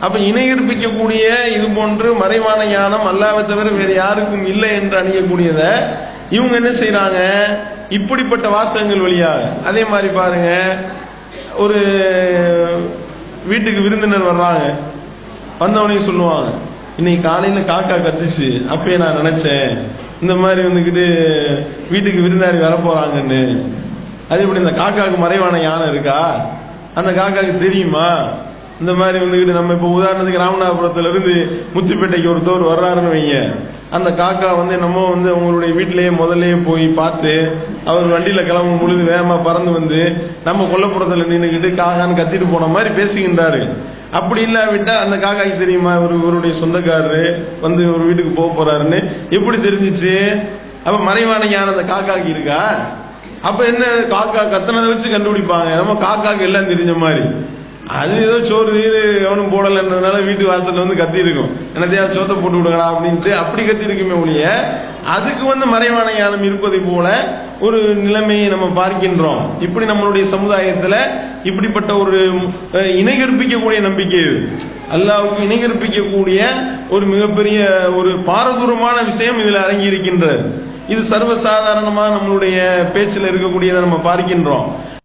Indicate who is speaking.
Speaker 1: அப்ப இணை கற்பிக்கக்கூடிய இது போன்று மறைவான ஞானம் அல்லாஹ்வை தவிர வேறு யாருக்கும் இல்லை என்று அணியக்கூடியத இவங்க என்ன செய்யறாங்க? இப்படிப்பட்ட வாசகங்கள் வழியாக. அதே மாதிரி பாருங்க, ஒரு வீட்டுக்கு விருந்தினர் வர்றாங்க, வந்தவனே சொல்லுவாங்க, இன்னைக்கு காலையில காக்கா கத்துச்சு, அப்பயே நான் நினைச்சேன் இந்த மாதிரி வந்துகிட்டு வீட்டுக்கு விருந்தாடி வர போறாங்கன்னு. அது இப்படி இந்த காக்காவுக்கு மறைவான ஞானம் இருக்கா? அந்த காக்காவுக்கு தெரியுமா இந்த மாதிரி வந்துகிட்டு? நம்ம இப்ப உதாரணத்துக்கு ராமநாதபுரத்துல இருந்து முத்துப்பேட்டைக்கு ஒருத்தவர் வர்றாருன்னு வைங்க, அந்த காக்கா நம்ம உங்களுடைய வீட்டிலேயே முதல்லயே போய் பார்த்து அவர் வண்டியில கிளம்பும் பொழுது வேகமா பறந்து வந்து நம்ம கொல்லப்புறத்துல நின்றுகிட்டு காக்கான்னு கத்திட்டு போன மாதிரி பேசுகின்றாரு. அப்படி இல்லாவிட்டா அந்த காக்காக்கு தெரியுமா இவருடைய சொந்தக்காரரு ஒரு வீட்டுக்கு போக போறாருன்னு எப்படி தெரிஞ்சிச்சு? அப்ப மறைவான ஞானம் அந்த காக்காக்கு இருக்கா? அப்ப என்ன, காக்கா கத்தனதை வச்சு கண்டுபிடிப்பாங்க நம்ம காக்காக்கு எல்லாம் தெரிஞ்ச மாதிரி. அது ஏதோ சோறு தீரு எவனும் போடலன்றதுனால வீட்டு வாசல்ல கத்தி இருக்கும், என்னத்தையா சோத்தை போட்டு விடுங்களா அப்படின்ட்டு அப்படி கத்தி இருக்குமே ஒழிய அதுக்கு மறைவான ஞானம் இருப்பதை போல ஒரு நிலைமையை நம்ம பார்க்கின்றோம். இப்படி நம்மளுடைய சமுதாயத்துல இப்படிப்பட்ட ஒரு இணை கற்பிக்கக்கூடிய நம்பிக்கை, அல்லாஹ்வுக்கு இணை கற்பிக்கக்கூடிய ஒரு மிகப்பெரிய ஒரு பாரதூரமான விஷயம் இதுல அடங்கி இருக்கின்றது. இது சர்வசாதாரணமா நம்மளுடைய பேச்சில் இருக்கக்கூடியதை நம்ம பார்க்கின்றோம்.